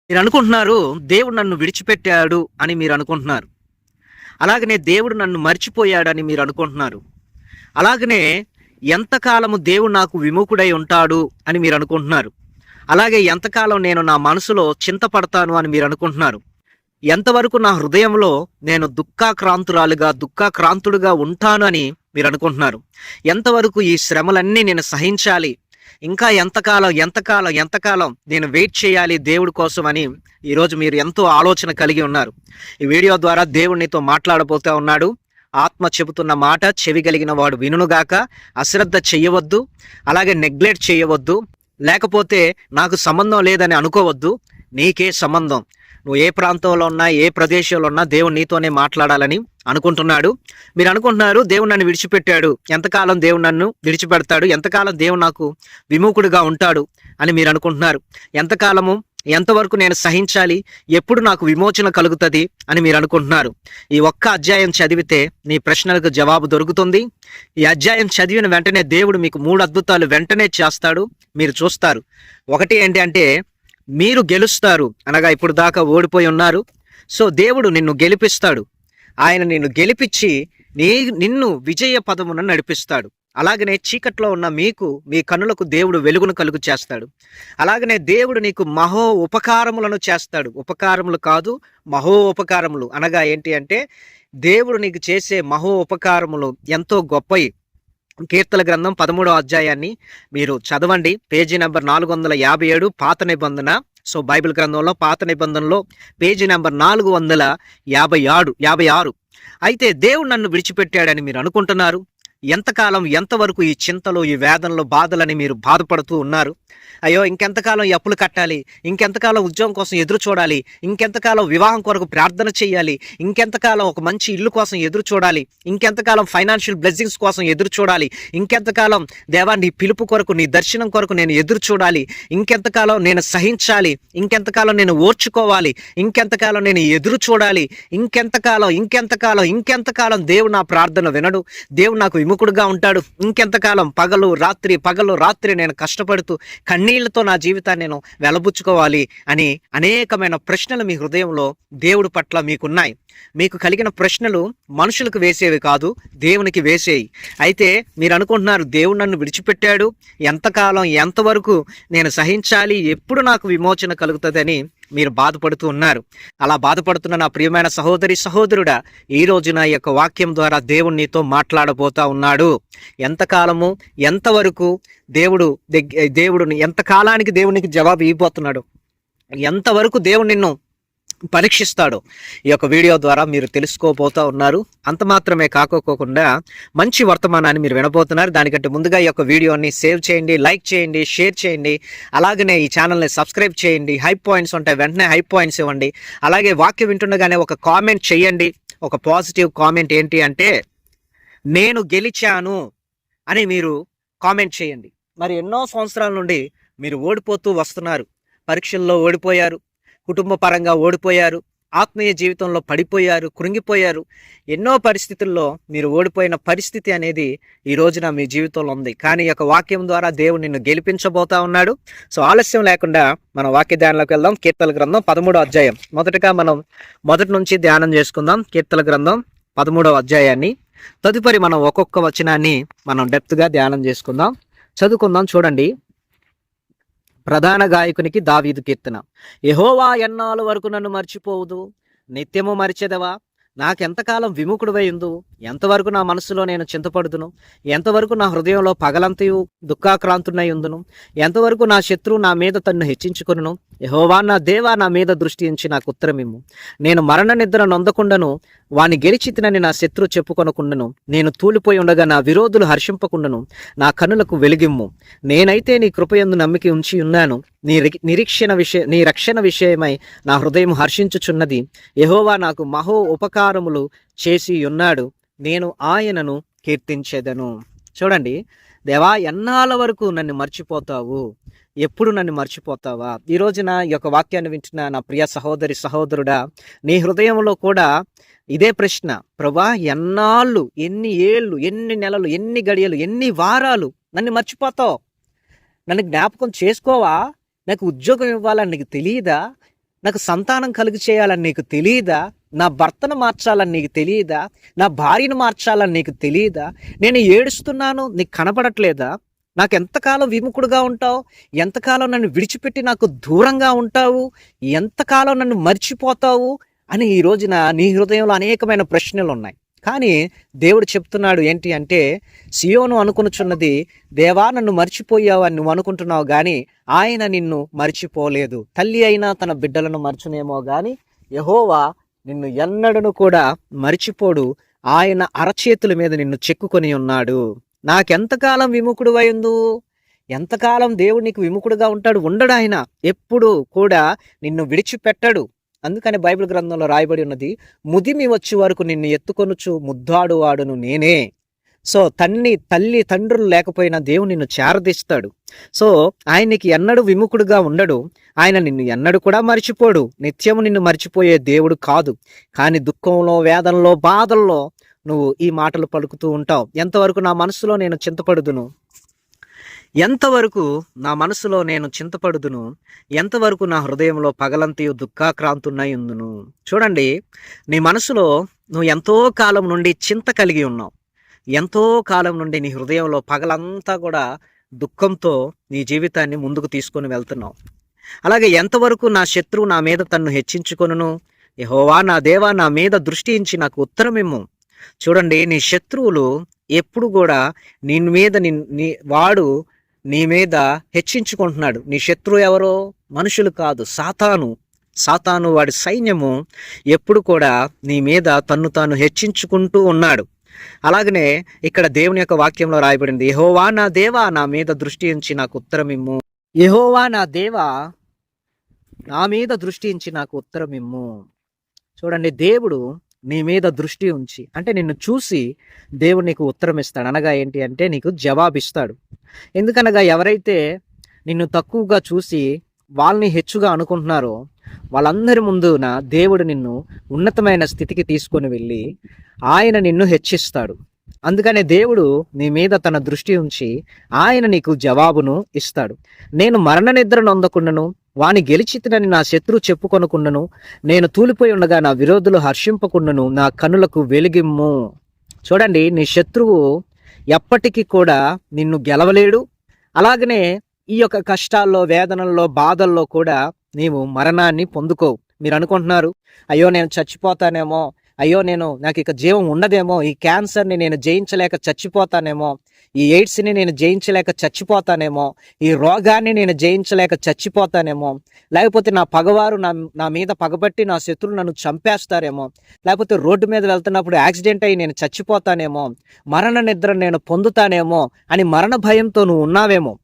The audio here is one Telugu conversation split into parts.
మీరు అనుకుంటున్నారు దేవుడు నన్ను విడిచిపెట్టాడు అని మీరు అనుకుంటున్నారు. అలాగనే దేవుడు నన్ను మర్చిపోయాడని మీరు అనుకుంటున్నారు. అలాగనే ఎంతకాలము దేవుడు నాకు విముఖుడై ఉంటాడు అని మీరు అనుకుంటున్నారు. అలాగే ఎంతకాలం నేను నా మనసులో చింతపడతాను అని మీరు అనుకుంటున్నారు. ఎంతవరకు నా హృదయంలో నేను దుఃఖాక్రాంతుడుగా ఉంటాను అని మీరు అనుకుంటున్నారు. ఎంతవరకు ఈ శ్రమలన్నీ నేను సహించాలి, ఇంకా ఎంతకాలం నేను వెయిట్ చేయాలి దేవుడి కోసం అని ఈరోజు మీరు ఎంతో ఆలోచన కలిగి ఉన్నారు. ఈ వీడియో ద్వారా దేవుడు నీతో మాట్లాడబోతా ఉన్నాడు. ఆత్మ చెబుతున్న మాట చెవి కలిగిన వాడు వినుగాక. అశ్రద్ధ చెయ్యవద్దు, అలాగే నెగ్లెక్ట్ చేయవద్దు, లేకపోతే నాకు సంబంధం లేదని అనుకోవద్దు. నీకే సంబంధం. నువ్వు ఏ ప్రాంతంలో ఉన్నా, ఏ ప్రదేశంలో ఉన్నా దేవుడు నీతోనే మాట్లాడాలని అనుకుంటున్నాడు. మీరు అనుకుంటున్నారు దేవుడు నన్ను విడిచిపెట్టాడు, ఎంతకాలం దేవుడు నన్ను విడిచిపెడతాడు, ఎంతకాలం దేవుడు నాకు విముఖుడుగా ఉంటాడు అని మీరు అనుకుంటున్నారు. ఎంతవరకు నేను సహించాలి, ఎప్పుడు నాకు విమోచన కలుగుతుంది అని మీరు అనుకుంటున్నారు. ఈ ఒక్క అధ్యాయం చదివితే నీ ప్రశ్నలకు జవాబు దొరుకుతుంది. ఈ అధ్యాయం చదివిన వెంటనే దేవుడు మీకు 3 అద్భుతాలు వెంటనే చేస్తాడు. మీరు చూస్తారు. ఒకటి ఏంటి అంటే, మీరు గెలుస్తారు. అనగా ఇప్పుడు దాకా ఓడిపోయి ఉన్నారు. సో దేవుడు నిన్ను గెలిపిస్తాడు. ఆయన నిన్ను గెలిపించి నిన్ను విజయ పదమున నడిపిస్తాడు. అలాగనే చీకట్లో ఉన్న మీ కన్నులకు దేవుడు వెలుగును కలుగు చేస్తాడు. అలాగనే దేవుడు నీకు మహో ఉపకారములను చేస్తాడు. ఉపకారములు కాదు, మహో ఉపకారములు. అనగా ఏంటి అంటే, దేవుడు నీకు చేసే మహో ఉపకారములు ఎంతో గొప్పవి. కీర్తన గ్రంథం 13వ అధ్యాయాన్ని మీరు చదవండి. పేజీ నెంబర్ 457 పాత నిబంధన. సో బైబిల్ గ్రంథంలో పాత నిబంధనలో పేజీ నెంబర్ 456. అయితే దేవుడు నన్ను విడిచిపెట్టాడని మీరు అనుకుంటున్నారు. ఎంతవరకు ఈ చింతలు, ఈ వేదనలు, బాధలని మీరు బాధపడుతూ ఉన్నారు. అయ్యో, ఇంకెంతకాలం ఈ అప్పులు కట్టాలి, ఇంకెంతకాలం ఉద్యోగం కోసం ఎదురు చూడాలి, ఇంకెంతకాలం వివాహం కొరకు ప్రార్థన చేయాలి, ఇంకెంతకాలం ఒక మంచి ఇల్లు కోసం ఎదురు చూడాలి, ఇంకెంతకాలం ఫైనాన్షియల్ బ్లెస్సింగ్స్ కోసం ఎదురు చూడాలి, ఇంకెంతకాలం దేవా నీ పిలుపు కొరకు, నీ దర్శనం కొరకు నేను ఎదురు చూడాలి, ఇంకెంతకాలం నేను సహించాలి, ఇంకెంతకాలం నేను ఓర్చుకోవాలి, ఇంకెంతకాలం నేను ఎదురు చూడాలి, ఇంకెంతకాలం దేవుడు నా ప్రార్థన వినడు, దేవుడు నాకు విముఖుడుగా ఉంటాడు, ఇంకెంతకాలం పగలు రాత్రి నేను కష్టపడుతూ కన్నీళ్లతో నా జీవితాన్ని నేను వెలబుచ్చుకోవాలి అని అనేకమైన ప్రశ్నలు మీ హృదయంలో దేవుడి పట్ల మీకున్నాయి. మీకు కలిగిన ప్రశ్నలు మనుషులకు వేసేవి కాదు, దేవునికి వేసేవి. అయితే మీరు అనుకుంటున్నారు దేవుడు నన్ను విడిచిపెట్టాడు, ఎంతవరకు నేను సహించాలి, ఎప్పుడు నాకు విమోచన కలుగుతుందని మీరు బాధపడుతూ ఉన్నారు. అలా బాధపడుతున్న నా ప్రియమైన సహోదరుడా, ఈ రోజు నా యొక్క వాక్యం ద్వారా దేవుడు నీతో మాట్లాడబోతా ఉన్నాడు. ఎంతవరకు దేవుడు ఎంతకాలానికి దేవునికి జవాబు ఇవ్వబోతున్నాడు, ఎంతవరకు దేవుడు నిన్ను పరీక్షిస్తాడు, ఈ యొక్క వీడియో ద్వారా మీరు తెలుసుకోబోతా ఉన్నారు. అంత మాత్రమే కాకోకుండా మంచి వర్తమానాన్ని మీరు వినబోతున్నారు. దానికంటే ముందుగా ఈ యొక్క వీడియోని సేవ్ చేయండి, లైక్ చేయండి, షేర్ చేయండి. అలాగనే ఈ ఛానల్ని సబ్స్క్రైబ్ చేయండి. హై పాయింట్స్ ఉంటాయి, వెంటనే హై పాయింట్స్ ఇవ్వండి. అలాగే వాక్యం వింటుండగానే ఒక కామెంట్ చేయండి. ఒక పాజిటివ్ కామెంట్ ఏంటి అంటే, నేను గెలిచాను అని మీరు కామెంట్ చేయండి. మరి ఎన్నో సంవత్సరాల నుండి మీరు ఓడిపోతూ వస్తున్నారు. పరీక్షల్లో ఓడిపోయారు, కుటుంబ పరంగా ఓడిపోయారు, ఆత్మీయ జీవితంలో పడిపోయారు, కృంగిపోయారు. ఎన్నో పరిస్థితుల్లో మీరు ఓడిపోయిన పరిస్థితి అనేది ఈ రోజున మీ జీవితంలో ఉంది. కానీ ఈ యొక్క వాక్యం ద్వారా దేవుడు నిన్ను గెలిపించబోతా ఉన్నాడు. సో ఆలస్యం లేకుండా మనం వాక్య ధ్యానంలోకి వెళ్దాం. కీర్తన గ్రంథం 13వ అధ్యాయం. మొదటగా మనం మొదటి నుంచి ధ్యానం చేసుకుందాం. కీర్తన గ్రంథం 13వ అధ్యాయాన్ని. తదుపరి మనం ఒక్కొక్క వచనాన్ని మనం డెప్త్గా ధ్యానం చేసుకుందాం, చదువుకుందాం. చూడండి, ప్రధాన గాయకునికి దావీదు కీర్తన. యెహోవా ఎన్నాళ్ళ వరకు నన్ను మర్చిపోవుదు, నిత్యము మరిచెదవా? నాకెంతకాలం విముఖుడువై ఉందు, ఎంతవరకు నా మనసులో నేను చింతపడుదును, ఎంతవరకు నా హృదయంలో పగలంతయు దుఃఖాక్రాంతునై ఉందును, ఎంతవరకు నా శత్రువు నా మీద తన్ను హెచ్చించుకొనును. యెహోవా నా దేవా, నా మీద దృష్టి ఉంచి నాకు ఉత్తరమిమ్ము. నేను మరణ నిద్ర నొందకుండను, వాని గెలిచితినని నా శత్రువు చెప్పుకొనకుండను. నేను తూలిపోయి ఉండగా నా విరోధులు హర్షింపకుండను. నా కన్నులకు వెలిగిమ్ము. నేనైతే నీ కృపయందు నమ్మిక ఉంచి ఉన్నాను. నీ రక్షణ విషయమై నా హృదయం హర్షించుచున్నది. యెహోవా నాకు మహో ఉపకారములు చేసి ఉన్నాడు, నేను ఆయనను కీర్తించెదను. చూడండి, దేవా, ఎన్నాళ్ళ వరకు నన్ను మర్చిపోతావు, ఎప్పుడు నన్ను మర్చిపోతావా? ఈ రోజున ఈ యొక్క వాక్యాన్ని వింటున్న నా ప్రియ సహోదరుడా, నీ హృదయంలో కూడా ఇదే ప్రశ్న. ప్రభా, ఎన్నాళ్ళు, ఎన్ని ఏళ్ళు, ఎన్ని నెలలు, ఎన్ని గడియలు, ఎన్ని వారాలు నన్ను మర్చిపోతావు? నన్ను జ్ఞాపకం చేసుకోవా? నాకు ఉద్యోగం ఇవ్వాలని నీకు తెలియదా? నాకు సంతానం కలుగు చేయాలని నీకు తెలియదా? నా భర్తను మార్చాలని నీకు తెలియదా? నా భార్యను మార్చాలని నీకు తెలియదా? నేను ఏడుస్తున్నాను, నీకు కనపడట్లేదా? నాకు ఎంతకాలం విముఖుడుగా ఉంటావు? ఎంతకాలం నన్ను విడిచిపెట్టి నాకు దూరంగా ఉంటావు? ఎంతకాలం నన్ను మర్చిపోతావు అని ఈ రోజున నీ హృదయంలో అనేకమైన ప్రశ్నలు ఉన్నాయి. కానీ దేవుడు చెప్తున్నాడు ఏంటి అంటే, సియోను అనుకొనుచున్నది, దేవా నన్ను మర్చిపోయావు అని నువ్వు అనుకుంటున్నావు, కానీ ఆయన నిన్ను మర్చిపోలేదు. తల్లి అయినా తన బిడ్డలను మర్చునేమో కానీ యెహోవా నిన్ను ఎన్నడను కూడా మర్చిపోడు. ఆయన అరచేతుల మీద నిన్ను చెక్కుకొని ఉన్నాడు. నాకెంతకాలం విముఖుడు అయిందు? ఎంతకాలం దేవుడు నీకు విముఖుడుగా ఉంటాడు? ఉండడు. ఆయన ఎప్పుడు కూడా నిన్ను విడిచిపెట్టడు. అందుకని బైబిల్ గ్రంథంలో రాయబడి ఉన్నది, ముదిమి వచ్చే వరకు నిన్ను ఎత్తుకొనుచు ముద్దాడు వాడును నేనే. సో తల్లి తండ్రులు లేకపోయినా దేవుడు నిన్ను చేరదీస్తాడు. సో ఆయనకి ఎన్నడూ విముఖుడుగా ఉండడు. ఆయన నిన్ను ఎన్నడూ కూడా మర్చిపోడు. నిత్యము నిన్ను మర్చిపోయే దేవుడు కాదు. కానీ దుఃఖంలో, వేదనలో, బాధల్లో నువ్వు ఈ మాటలు పలుకుతూ ఉంటావు. ఎంతవరకు నా మనసులో నేను చింతపడుదును, ఎంతవరకు నా మనసులో నేను చింతపడుదును, ఎంతవరకు నా హృదయంలో పగలంతయు దుఃఖాక్రాంతున్నై ఉందును. చూడండి, నీ మనసులో నువ్వు ఎంతో కాలం నుండి చింత కలిగి ఉన్నావు. ఎంతో కాలం నుండి నీ హృదయంలో పగలంతా కూడా దుఃఖంతో నీ జీవితాన్ని ముందుకు తీసుకొని వెళ్తున్నావు. అలాగే ఎంతవరకు నా శత్రువు నా మీద తన్ను హెచ్చించుకొనును, యెహోవా నా దేవా నా మీద దృష్టి ఉంచి నాకు ఉత్తరమిమ్ము. చూడండి, నీ శత్రువులు ఎప్పుడు కూడా వాడు నీ మీద హెచ్చించుకుంటున్నాడు. నీ శత్రువు ఎవరో? మనుషులు కాదు, సాతాను వాడి సైన్యము ఎప్పుడు కూడా నీ మీద తన్ను తాను హెచ్చించుకుంటూ ఉన్నాడు. అలాగనే ఇక్కడ దేవుని యొక్క వాక్యంలో రాయబడింది, యెహోవా నా దేవా నా మీద దృష్టి ఉంచి నాకు ఉత్తరమిమ్ము. యెహోవా నా దేవా నా మీద దృష్టి ఉంచి నాకు ఉత్తరమిమ్ము. చూడండి, దేవుడు నీ మీద దృష్టి ఉంచి అంటే నిన్ను చూసి దేవుడు నీకు ఉత్తరం ఇస్తాడు. అనగా ఏంటి అంటే నీకు జవాబిస్తాడు. ఎందుకనగా ఎవరైతే నిన్ను తక్కువగా చూసి వాళ్ళని హెచ్చుగా అనుకుంటున్నారో వాళ్ళందరి ముందున దేవుడు నిన్ను ఉన్నతమైన స్థితికి తీసుకొని వెళ్ళి ఆయన నిన్ను హెచ్చిస్తాడు. అందుకనే దేవుడు నీ మీద తన దృష్టి ఉంచి ఆయన నీకు జవాబును ఇస్తాడు. నేను మరణ నిద్ర నొందకుండాను, వాని గెలిచితినని నా శత్రువు చెప్పుకొనకుండాను, నేను తూలిపోయి ఉండగా నా విరోధులు హర్షింపకుండాను నా కనులకు వెలిగిమ్ము. చూడండి, నీ శత్రువు ఎప్పటికీ కూడా నిన్ను గెలవలేడు. అలాగనే ఈ యొక్క కష్టాల్లో, వేదనల్లో, బాధల్లో కూడా నీవు మరణాన్ని పొందుకోవు. మీరు అనుకుంటున్నారు, అయ్యో నేను చచ్చిపోతానేమో, అయ్యో నాకు ఇక జీవం ఉండదేమో, ఈ క్యాన్సర్ని నేను జయించలేక చచ్చిపోతానేమో, ఈ ఎయిడ్స్ని నేను జయించలేక చచ్చిపోతానేమో, ఈ రోగాన్ని నేను జయించలేక చచ్చిపోతానేమో, లేకపోతే నా పగవారు నా మీద పగబట్టి నా శత్రువులు నన్ను చంపేస్తారేమో, లేకపోతే రోడ్డు మీద వెళ్తున్నప్పుడు యాక్సిడెంట్ అయ్యి నేను చచ్చిపోతానేమో, మరణ నిద్ర నేను పొందుతానేమో అని మరణ భయంతో నువ్వు ఉన్నావేమో.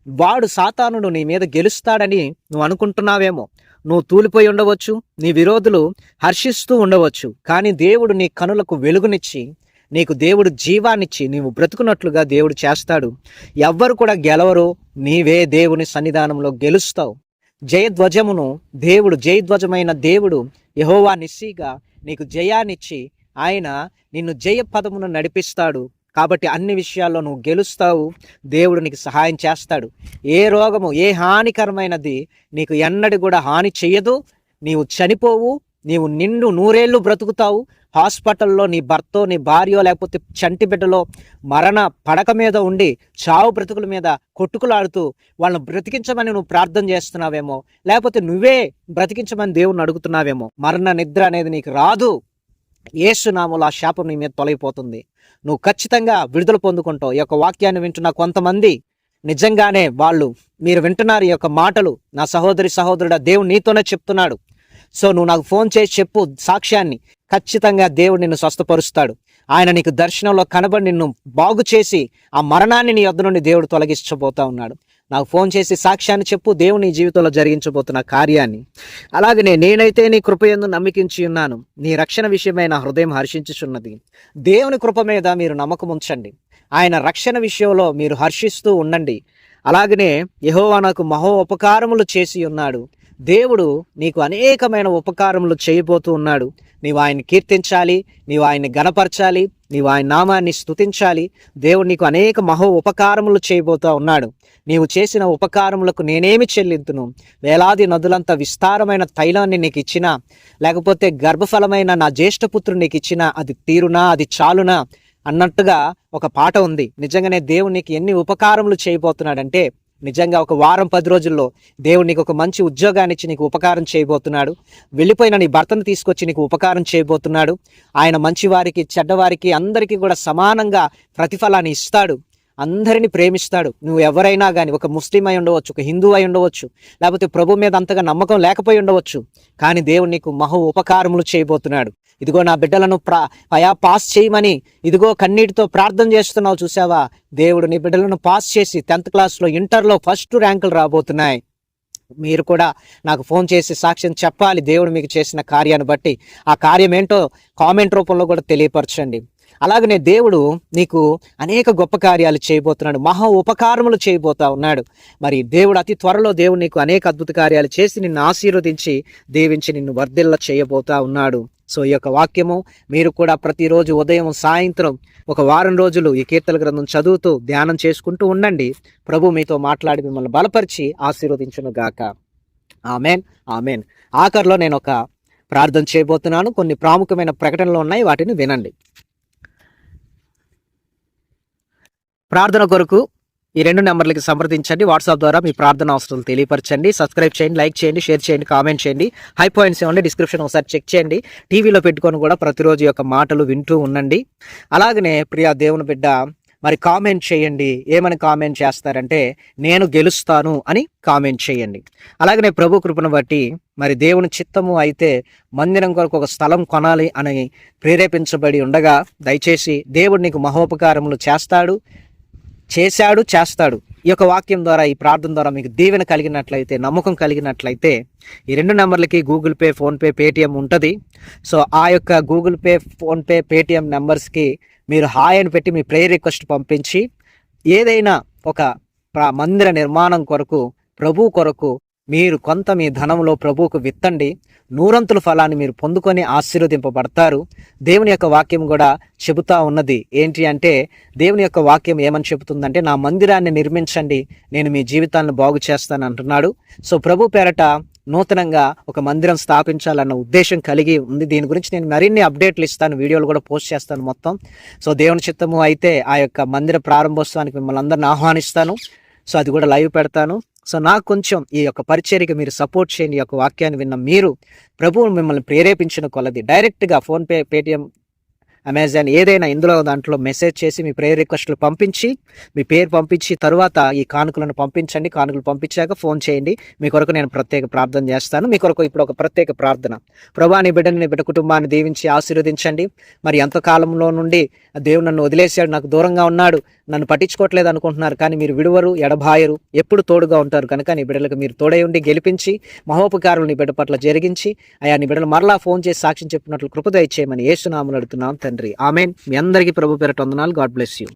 వాడు సాతానుడు నీ మీద గెలుస్తాడని నువ్వు అనుకుంటున్నావేమో. నువ్వు తూలిపోయి ఉండవచ్చు, నీ విరోధులు హర్షిస్తూ ఉండవచ్చు, కానీ దేవుడు నీ కనులకు వెలుగునిచ్చి నీకు దేవుడు జీవాన్నిచ్చి నీవు బ్రతుకున్నట్లుగా దేవుడు చేస్తాడు. ఎవ్వరు కూడా గెలవరు, నీవే దేవుని సన్నిధానంలో గెలుస్తావు. జయధ్వజమైన దేవుడు యెహోవా నిస్సీగా నీకు జయాన్నిచ్చి ఆయన నిన్ను జయ పదమును నడిపిస్తాడు. కాబట్టి అన్ని విషయాల్లో నువ్వు గెలుస్తావు. దేవుడు నీకు సహాయం చేస్తాడు. ఏ రోగము, ఏ హానికరమైనది నీకు ఎన్నడూ కూడా హాని చెయ్యదు. నీవు చనిపోవు, నీవు నిండు 100 ఏళ్ళు బ్రతుకుతావు. హాస్పిటల్లో నీ భర్తో, నీ భార్యో, లేకపోతే చంటి బిడ్డలో మరణ పడక మీద ఉండి చావు బ్రతుకుల మీద కొట్టుకులాడుతూ వాళ్ళని బ్రతికించమని నువ్వు ప్రార్థన చేస్తున్నావేమో, లేకపోతే నువ్వే బ్రతికించమని దేవుణ్ణి అడుగుతున్నావేమో. మరణ నిద్ర అనేది నీకు రాదు. యేసు నామములో ఆ శాపం నీ మీద తొలగిపోతుంది. నువ్వు ఖచ్చితంగా విడుదల పొందుకుంటావు. ఈ యొక్క వాక్యాన్ని వింటున్న కొంతమంది నిజంగానే మీరు వింటున్నారు ఈ యొక్క మాటలు. నా సహోదరుడా, దేవుడు నీతోనే చెప్తున్నాడు. సో నువ్వు నాకు ఫోన్ చేసి చెప్పు సాక్ష్యాన్ని. ఖచ్చితంగా దేవుడు నిన్ను స్వస్థపరుస్తాడు. ఆయన నీకు దర్శనంలో కనబడి నిన్ను బాగు చేసి ఆ మరణాన్ని నీ యొద్ద నుండి దేవుడు తొలగించబోతా ఉన్నాడు. నాకు ఫోన్ చేసి సాక్ష్యాన్ని చెప్పు, దేవుడు నీ జీవితంలో జరిగించబోతున్న కార్యాన్ని. అలాగనే నేనైతే నీ కృపయందు నమ్మికించి ఉన్నాను, నీ రక్షణ విషయమై నా హృదయం హర్షించుచున్నది. దేవుని కృప మీద మీరు నమ్మకం ఉంచండి. ఆయన రక్షణ విషయంలో మీరు హర్షిస్తూ ఉండండి. అలాగనే యెహోవా నాకు మహో ఉపకారములు చేసి ఉన్నాడు. దేవుడు నీకు అనేకమైన ఉపకారములు చేయబోతూ ఉన్నాడు. నీవు ఆయన్ని కీర్తించాలి, నీవు ఆయన్ని గణపరచాలి, నీవు ఆయన నామాన్ని స్తుతించాలి. దేవుడు నీకు అనేక మహో ఉపకారములు చేయబోతూ ఉన్నాడు. నీవు చేసిన ఉపకారములకు నేనేమి చెల్లింతును? వేలాది నదులంత విస్తారమైన తైలాన్ని నీకు ఇచ్చినా, లేకపోతే గర్భఫలమైన నా జ్యేష్ఠపుత్రుడు నీకు ఇచ్చినా అది తీరునా, అది చాలునా అన్నట్టుగా ఒక పాట ఉంది. నిజంగానే దేవుడు నీకు ఎన్ని ఉపకారములు చేయబోతున్నాడంటే, నిజంగా ఒక వారం 10 రోజుల్లో దేవుడు నీకు ఒక మంచి ఉద్యోగాన్ని ఇచ్చి నీకు ఉపకారం చేయబోతున్నాడు. వెళ్ళిపోయిన నీ భర్తను తీసుకొచ్చి నీకు ఉపకారం చేయబోతున్నాడు. ఆయన మంచివారికి, చెడ్డవారికి అందరికీ కూడా సమానంగా ప్రతిఫలాన్ని ఇస్తాడు. అందరిని ప్రేమిస్తాడు. నువ్వు ఎవరైనా కానీ, ఒక ముస్లిం అయి ఉండవచ్చు, ఒక హిందూ అయి ఉండవచ్చు, లేకపోతే ప్రభు మీద అంతగా నమ్మకం లేకపోయి ఉండవచ్చు, కానీ దేవుడు నీకు మహో ఉపకారములు చేయబోతున్నాడు. ఇదిగో నా బిడ్డలను పాస్ చేయమని ఇదిగో కన్నీటితో ప్రార్థన చేస్తున్నావు చూసావా? దేవుడు నీ బిడ్డలను పాస్ చేసి 10th క్లాస్లో, ఇంటర్లో ఫస్ట్ ర్యాంకులు రాబోతున్నాయి. మీరు కూడా నాకు ఫోన్ చేసి సాక్ష్యం చెప్పాలి దేవుడు మీకు చేసిన కార్యాన్ని బట్టి. ఆ కార్యం ఏంటో కామెంట్ రూపంలో కూడా తెలియపరచండి. అలాగనే దేవుడు నీకు అనేక గొప్ప కార్యాలు చేయబోతున్నాడు, మహా ఉపకారములు చేయబోతా ఉన్నాడు. మరి దేవుడు అతి త్వరలో దేవుడు నీకు అనేక అద్భుత కార్యాలు చేసి నిన్ను ఆశీర్వదించి దీవించి నిన్ను వర్ధిల్ల చేయబోతా ఉన్నాడు. సో ఈ యొక్క వాక్యము మీరు కూడా ప్రతిరోజు ఉదయం సాయంత్రం ఒక వారం రోజులు ఈ కీర్తన గ్రంథం చదువుతూ ధ్యానం చేసుకుంటూ ఉండండి. ప్రభు మీతో మాట్లాడి మిమ్మల్ని బలపరిచి ఆశీర్వదించును గాక. Amen, amen. ఆఖరిలో నేను ఒక ప్రార్థన చేయబోతున్నాను. కొన్ని ప్రాముఖ్యమైన ప్రకటనలు ఉన్నాయి, వాటిని వినండి. ప్రార్థన కొరకు ఈ 2 నెంబర్లకి సంప్రదించండి. వాట్సాప్ ద్వారా మీ ప్రార్థన అవసరాలు తెలియపరచండి. సబ్స్క్రైబ్ చేయండి, లైక్ చేయండి, షేర్ చేయండి, కామెంట్ చేయండి. హై పాయింట్స్ ఏమంటే డిస్క్రిప్షన్ ఒకసారి చెక్ చేయండి. టీవీలో పెట్టుకొని కూడా ప్రతిరోజు యొక్క మాటలు వింటూ ఉండండి. అలాగనే ప్రియా దేవుని బిడ్డ, మరి కామెంట్ చేయండి. ఏమని కామెంట్ చేస్తారంటే, నేను గెలుస్తాను అని కామెంట్ చేయండి. అలాగనే ప్రభు కృపను బట్టి మరి దేవుని చిత్తము అయితే మందిరం కొరకు ఒక స్థలం కొనాలి అని ప్రేరేపించబడి ఉండగా, దయచేసి దేవుడు నీకు మహోపకారములు చేస్తాడు. ఈ యొక్క వాక్యం ద్వారా, ఈ ప్రార్థన ద్వారా మీకు దీవెన కలిగినట్లయితే, నమ్మకం కలిగినట్లయితే ఈ 2 నెంబర్లకి గూగుల్ పే, ఫోన్పే, పేటిఎం ఉంటుంది. సో ఆ యొక్క గూగుల్ పే, ఫోన్పే, పేటిఎం నెంబర్స్కి మీరు హాయ్ అని పెట్టి మీ ప్రేయర్ రిక్వెస్ట్ పంపించి ఏదైనా ఒక మందిర నిర్మాణం కొరకు, ప్రభు కొరకు మీరు కొంత మీ ధనంలో ప్రభువుకు విత్తండి. 100 ఫలాన్ని మీరు పొందుకొని ఆశీర్వదింపబడతారు. దేవుని యొక్క వాక్యం కూడా చెబుతా ఉన్నది. ఏంటి అంటే, దేవుని యొక్క వాక్యం ఏమని చెబుతుందంటే, నా మందిరాన్ని నిర్మించండి, నేను మీ జీవితాలను బాగు చేస్తాను అంటున్నాడు. సో ప్రభు పేరట నూతనంగా ఒక మందిరం స్థాపించాలన్న ఉద్దేశం కలిగి ఉంది. దీని గురించి నేను మరిన్ని అప్డేట్లు ఇస్తాను, వీడియోలు కూడా పోస్ట్ చేస్తాను మొత్తం. సో దేవుని చిత్తము అయితే ఆ యొక్క మందిర ప్రారంభోత్సవానికి మిమ్మల్ని అందరిని ఆహ్వానిస్తాను. సో అది కూడా లైవ్ పెడతాను. సో నాకు కొంచెం ఈ యొక్క పరిచర్యకి మీరు సపోర్ట్ చేయండి. ఈ యొక్క వాక్యాన్ని విన్న మీరు, ప్రభువు మిమ్మల్ని ప్రేరేపించిన కొలది డైరెక్ట్గా ఫోన్పే, పేటిఎం, అమెజాన్ ఏదైనా ఇందులో దాంట్లో మెసేజ్ చేసి మీ ప్రేయర్ రిక్వెస్ట్లు పంపించి, మీ పేరు పంపించి తర్వాత ఈ కానుకలను పంపించండి. కానుకలు పంపించాక ఫోన్ చేయండి. మీ కొరకు నేను ప్రత్యేక ప్రార్థన చేస్తాను. మీ కొరకు ఇప్పుడు ఒక ప్రత్యేక ప్రార్థన. ప్రభా, నీ బిడ్డని, నీ బిడ్డ కుటుంబాన్ని దీవించి ఆశీర్వదించండి. మరి ఎంతకాలంలో నుండి దేవుడు నన్ను వదిలేశాడు, నాకు దూరంగా ఉన్నాడు, నన్ను పట్టించుకోవట్లేదు అనుకుంటున్నారు, కానీ మీరు విడువరు, ఎడబాయరు, ఎప్పుడు తోడుగా ఉంటారు కనుక నీ బిడ్డలకు మీరు తోడై ఉండి గెలిపించి మహోపకారులు నీ బిడ్డ పట్ల జరిగించి, అయా నీ బిడ్డలు మరలా ఫోన్ చేసి సాక్ష్యం చెప్పినట్లు కృప దయచేయమని యేసు నామములో అడుగుతున్నాం తండ్రి. ఆమెన్. మీ అందరికీ ప్రభు పేరట వందనాలు. God bless you.